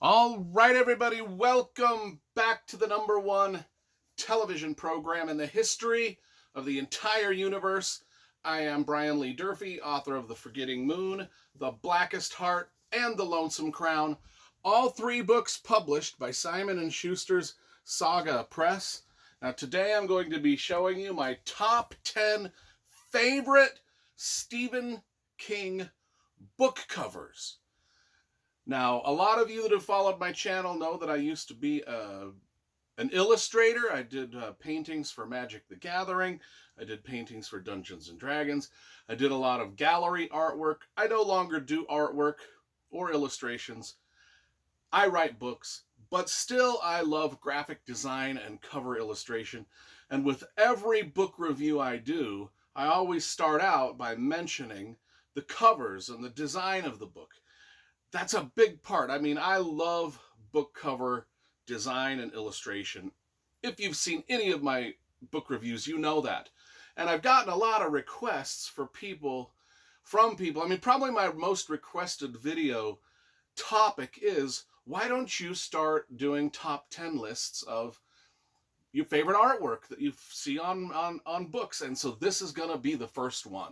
All right, everybody, welcome back to the number one television program in the history of the entire universe. I am Brian Lee Durfee, author of The Forgetting Moon, The Blackest Heart, and The Lonesome Crown, all three books published by Simon & Schuster's Saga Press. Now, today I'm going to be showing you my top 10 favorite Stephen King book covers. Now, a lot of you that have followed my channel know that I used to be an illustrator. I did paintings for Magic the Gathering. I did paintings for Dungeons and Dragons. I did a lot of gallery artwork. I no longer do artwork or illustrations. I write books, but still I love graphic design and cover illustration. And with every book review I do, I always start out by mentioning the covers and the design of the book. That's a big part. I mean, I love book cover design and illustration. If you've seen any of my book reviews, you know that. And I've gotten a lot of requests from people. I mean, probably my most requested video topic is, why don't you start doing top 10 lists of your favorite artwork that you see on books? And so this is going to be the first one.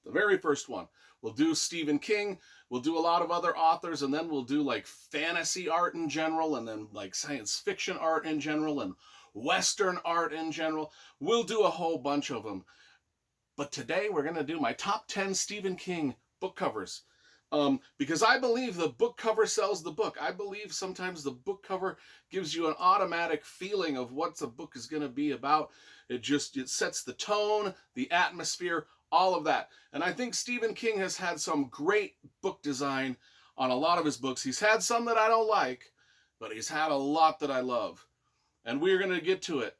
The very first one. We'll do Stephen King, we'll do a lot of other authors, and then we'll do like fantasy art in general, and then like science fiction art in general, and Western art in general. We'll do a whole bunch of them. But today we're going to do my top 10 Stephen King book covers. Because I believe the book cover sells the book. I believe sometimes the book cover gives you an automatic feeling of what the book is going to be about. It sets the tone, the atmosphere, all of that. And I think Stephen King has had some great book design on a lot of his books. He's had some that I don't like, but he's had a lot that I love. And we're going to get to it.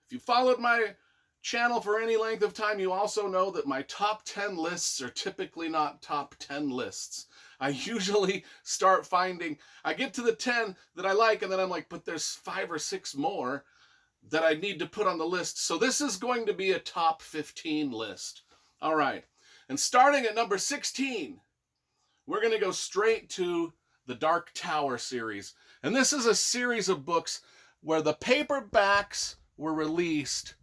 If you followed my channel for any length of time, you also know that my top 10 lists are typically not top 10 lists. I usually I get to the 10 that I like, and then I'm like, but there's 5 or 6 more that I need to put on the list. So this is going to be a top 15 list. All right. And starting at number 16, we're going to go straight to the Dark Tower series. And this is a series of books where the paperbacks were released.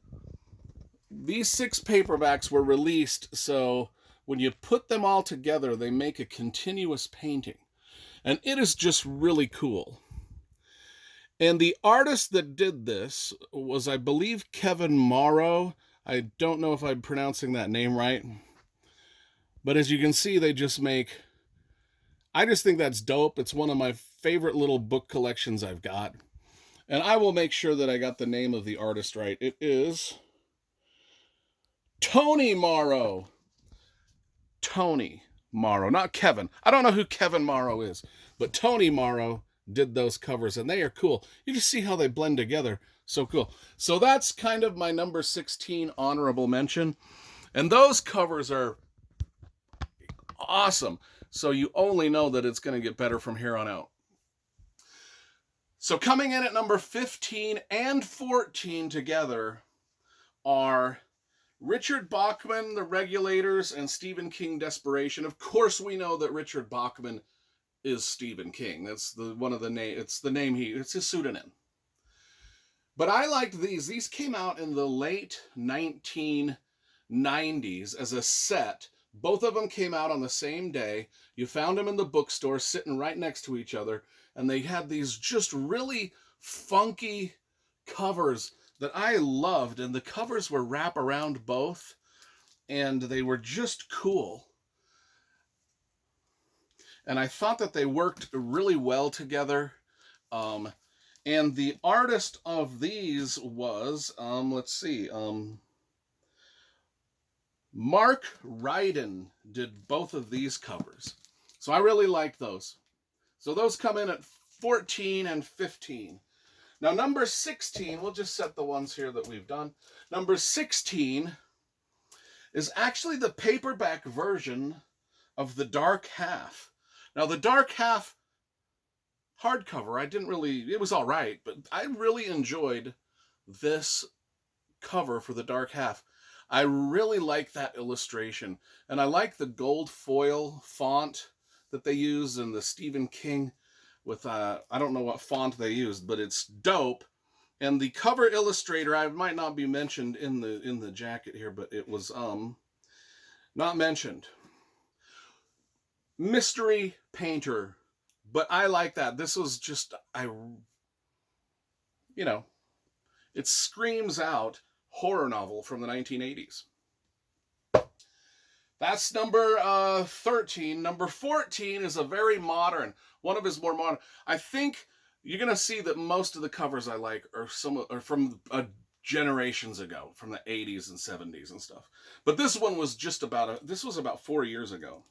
These 6 paperbacks were released, so when you put them all together, they make a continuous painting. And it is just really cool. And the artist that did this was, I believe, Kevin Morrow. I don't know if I'm pronouncing that name right. But as you can see, I just think that's dope. It's one of my favorite little book collections I've got. And I will make sure that I got the name of the artist right. It is Tony Morrow. Tony Morrow, not Kevin. I don't know who Kevin Morrow is, but Tony Morrow did those covers, and they are cool. You just see how they blend together. So cool. So that's kind of my number 16 honorable mention. And those covers are awesome. So you only know that it's going to get better from here on out. So coming in at number 15 and 14 together are Richard Bachman, The Regulators, and Stephen King, Desperation. Of course, we know that Richard Bachman is Stephen King. That's it's his pseudonym. But I liked these. These came out in the late 1990s as a set. Both of them came out on the same day. You found them in the bookstore sitting right next to each other, and they had these just really funky covers that I loved, and the covers were wrap around both, and they were just cool. And I thought that they worked really well together. And the artist of these was, Mark Ryden did both of these covers. So I really like those. So those come in at 14 and 15. Now, number 16, we'll just set the ones here that we've done. Number 16 is actually the paperback version of The Dark Half. Now, The Dark Half hardcover, it was all right, but I really enjoyed this cover for The Dark Half. I really like that illustration, and I like the gold foil font that they use in the Stephen King with I don't know what font they used, but it's dope. And the cover illustrator, I might not be mentioned in the jacket here, but it was not mentioned. Mystery painter, but I like that. This was just it screams out horror novel from the 1980s. That's number 13. Number 14 is a very modern, one of his more modern. I think you're gonna see that most of the covers I like are from generations ago, from the 80s and 70s and stuff. But this one was this was about 4 years ago,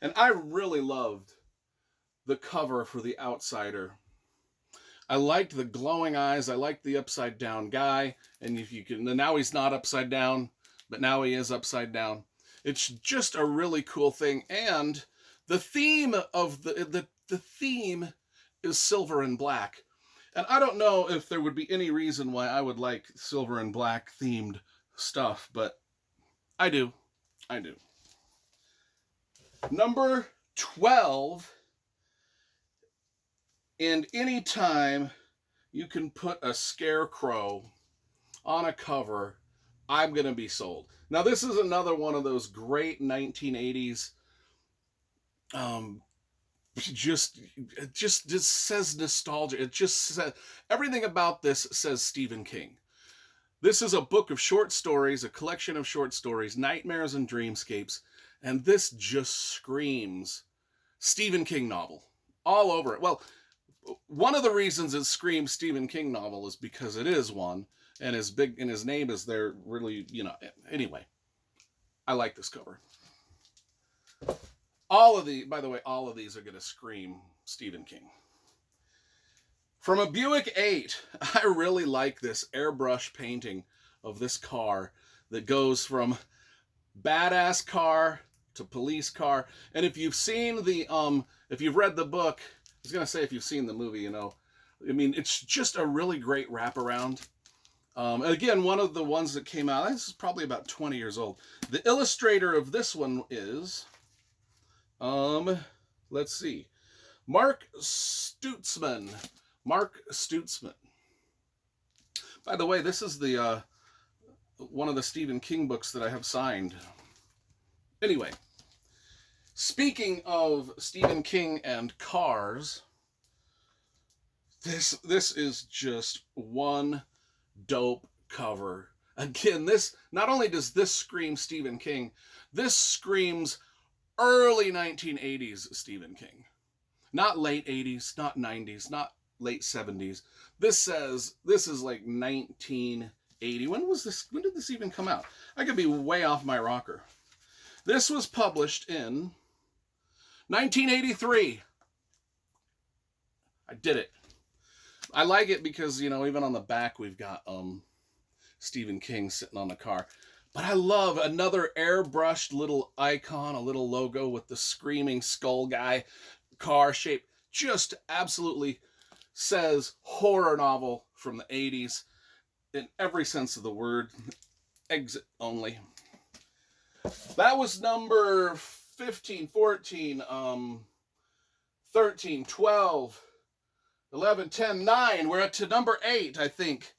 and I really loved the cover for The Outsider. I liked the glowing eyes. I liked the upside down guy, and if you can, now he's not upside down, but now he is upside down. It's just a really cool thing, and the theme of the theme is silver and black. And I don't know if there would be any reason why I would like silver and black themed stuff, but I do. I do. Number 12, and anytime you can put a scarecrow on a cover, I'm going to be sold. Now, this is another one of those great 1980s, it just says nostalgia. It just says, everything about this says Stephen King. This is a book of short stories, a collection of short stories, nightmares and dreamscapes, and this just screams Stephen King novel all over it. Well, one of the reasons it screams Stephen King novel is because it is one, and his name is there, really, anyway. I like this cover. By the way, all of these are going to scream Stephen King. From a Buick 8, I really like this airbrush painting of this car that goes from badass car to police car. And if you've seen if you've read the book, I was going to say if you've seen the movie, it's just a really great wraparound. Again, one of the ones that came out, this is probably about 20 years old. The illustrator of this one is, let's see, Mark Stutzman. Mark Stutzman. By the way, this is the one of the Stephen King books that I have signed. Anyway, speaking of Stephen King and cars, this is just one dope cover. Again, this not only does this scream Stephen King, this screams early 1980s Stephen King. Not late 80s, not 90s, not late 70s. This is like 1980. When did this even come out? I could be way off my rocker. This was published in 1983. I did it. I like it because, even on the back we've got Stephen King sitting on the car. But I love another airbrushed little icon, a little logo with the screaming skull guy, car shape. Just absolutely says horror novel from the 80s in every sense of the word. Exit only. That was number 15, 14, 13, 12, 11, 10, 9. We're up to number 8, I think.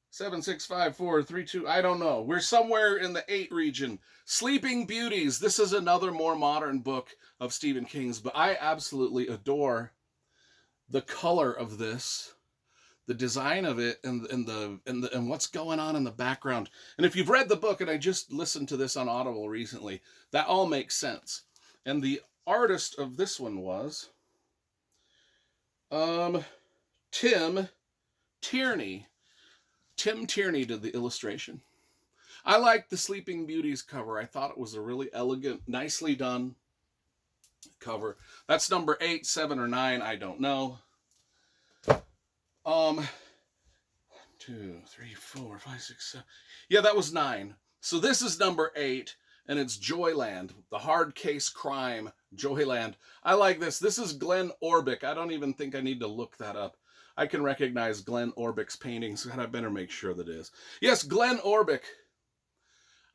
7, 6, 5, 4, 3, 2. I don't know. We're somewhere in the 8 region. Sleeping Beauties. This is another more modern book of Stephen King's, but I absolutely adore the color of this, the design of it, and what's going on in the background. And if you've read the book, and I just listened to this on Audible recently, that all makes sense. And the artist of this one was Tim Tierney. Tim Tierney did the illustration. I liked the Sleeping Beauties cover. I thought it was a really elegant, nicely done cover. That's number 8, 7, or 9. I don't know. 1, 2, 3, 4, 5, 6, 7. Yeah, that was 9. So this is number 8, and it's Joyland, the hard case crime, Joyland. I like this. This is Glenn Orbick. I don't even think I need to look that up. I can recognize Glenn Orbick's paintings, and I better make sure that it is. Yes, Glenn Orbick.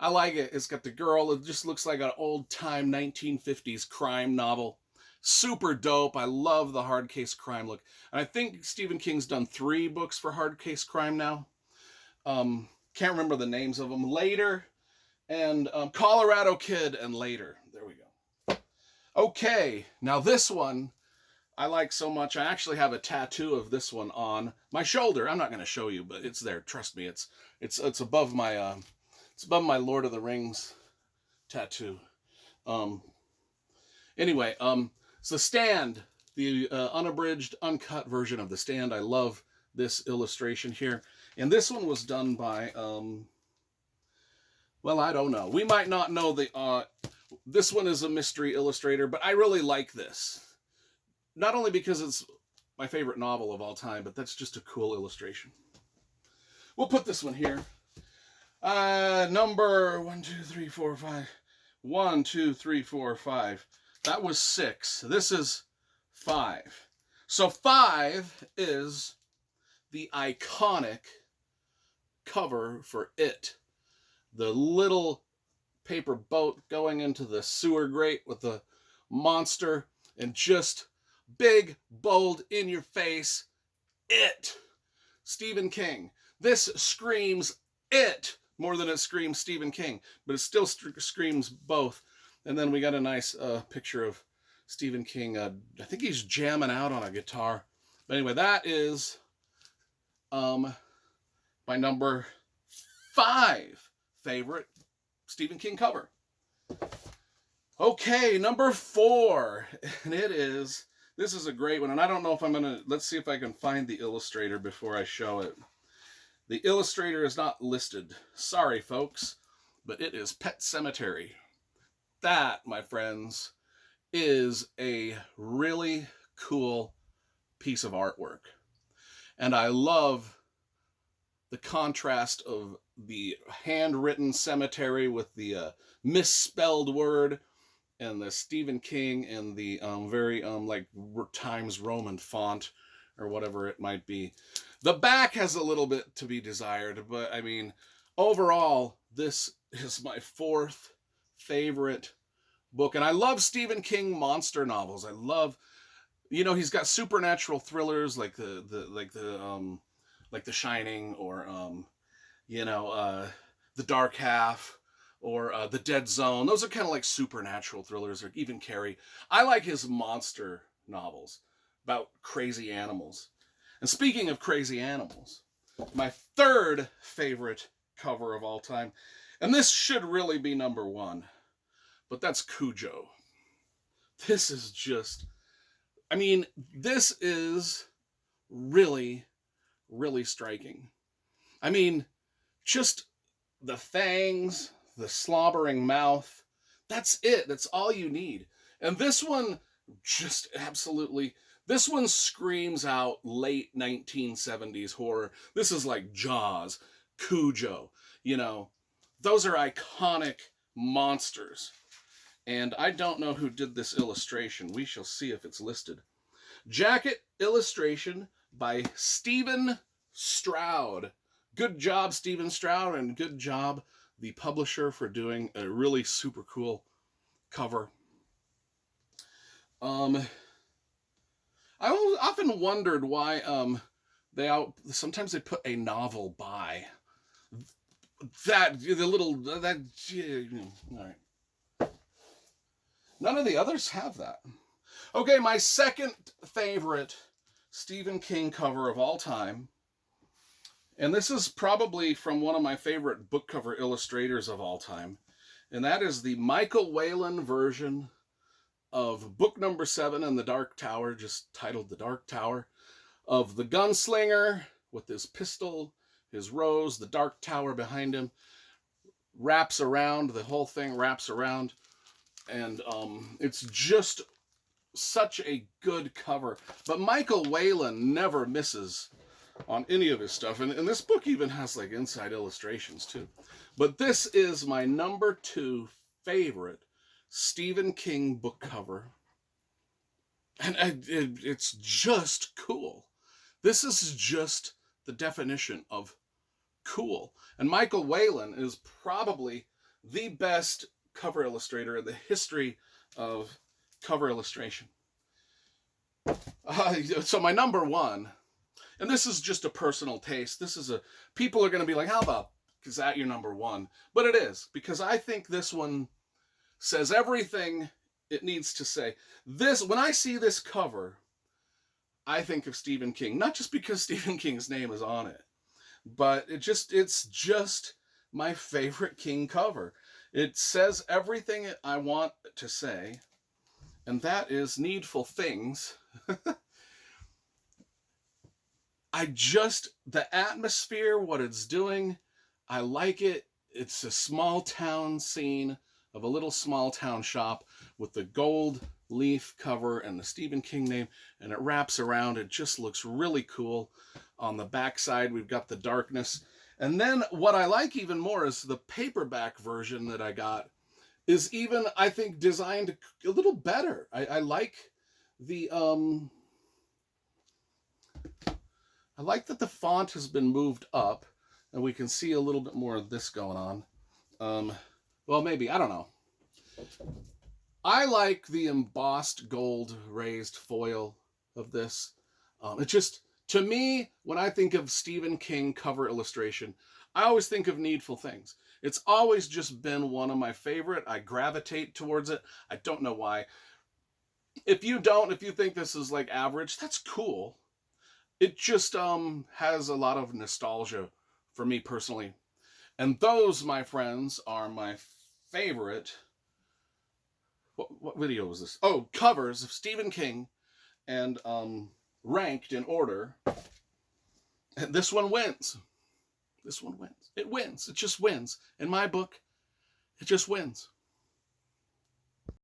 I like it. It's got the girl. It just looks like an old-time 1950s crime novel. super dope. I love the hard case crime look. And I think Stephen King's done 3 books for hard case crime now. Can't remember the names of them. Later and Colorado Kid and Later. There we go. Okay, now this one I like so much. I actually have a tattoo of this one on my shoulder. I'm not going to show you, but it's there. Trust me. It's above my Lord of the Rings tattoo. Anyway, it's The Stand, the unabridged, uncut version of The Stand. I love this illustration here. And this one was done by, well, I don't know. We might not know this one is a mystery illustrator, but I really like this. Not only because it's my favorite novel of all time, but that's just a cool illustration. We'll put this one here. Number 1, 2, 3, 4, 5. 1, 2, 3, 4, 5. That was 6. This is 5. So 5 is the iconic cover for It. The little paper boat going into the sewer grate with the monster and just big, bold, in your face, It. Stephen King. This screams It more than it screams Stephen King, but it still screams both. And then we got a nice picture of Stephen King. I think he's jamming out on a guitar. But anyway, that is my number 5 favorite Stephen King cover. Okay, number 4, and this is a great one, and I don't know if let's see if I can find the illustrator before I show it. The illustrator is not listed. Sorry, folks, but it is Pet Sematary. That, my friends, is a really cool piece of artwork. And I love the contrast of the handwritten Sematary with the misspelled word and the Stephen King and the very like Times Roman font or whatever it might be. The back has a little bit to be desired, but I mean, overall, this is my 4th favorite book. And I love Stephen King monster novels. I love, he's got supernatural thrillers like The Shining or The Dark Half or The Dead Zone. Those are kind of like supernatural thrillers, or even Carrie. I like his monster novels about crazy animals. And speaking of crazy animals, my 3rd favorite cover of all time, and this should really be number 1, but that's Cujo. This is just, this is really, really striking. Just the fangs, the slobbering mouth, that's it. That's all you need. And this one just absolutely, this one screams out late 1970s horror. This is like Jaws, Cujo, those are iconic monsters. And I don't know who did this illustration. We shall see if it's listed. Jacket illustration by Stephen Stroud. Good job, Stephen Stroud, and good job, the publisher, for doing a really super cool cover. I often wondered why sometimes they put a novel by all right. None of the others have that. Okay, my 2nd favorite Stephen King cover of all time, and this is probably from one of my favorite book cover illustrators of all time, and that is the Michael Whelan version of book number 7 in The Dark Tower, just titled The Dark Tower, of the gunslinger with his pistol, his rose, the Dark Tower behind him, the whole thing wraps around, and it's just such a good cover. But Michael Whelan never misses on any of his stuff, and this book even has like inside illustrations too. But this is my number 2 favorite Stephen King book cover, and it's just cool. This is just the definition of cool. And Michael Whelan is probably the best cover illustrator in the history of cover illustration. So my number one, and this is just a personal taste. People are going to be like, how about, is that your number one? But it is, because I think this one says everything it needs to say. When I see this cover, I think of Stephen King, not just because Stephen King's name is on it, but it's just my favorite King cover. It says everything I want to say, and that is Needful Things. The atmosphere, what it's doing, I like it. It's a small town scene of a little small town shop with the gold leaf cover and the Stephen King name, and it wraps around. It just looks really cool. On the back side, we've got the darkness. And then what I like even more is the paperback version that I got is even, I think, designed a little better. I like the I like that the font has been moved up, and we can see a little bit more of this going on. Well, maybe, I don't know. I like the embossed gold raised foil of this. To me, when I think of Stephen King cover illustration, I always think of Needful Things. It's always just been one of my favorite. I gravitate towards it. I don't know why. If you think this is like average, that's cool. It just has a lot of nostalgia for me personally. And those, my friends, are my favorite. What video was this? Oh, covers of Stephen King, and ranked in order. And this one wins. This one wins. It wins. It just wins. In my book, it just wins.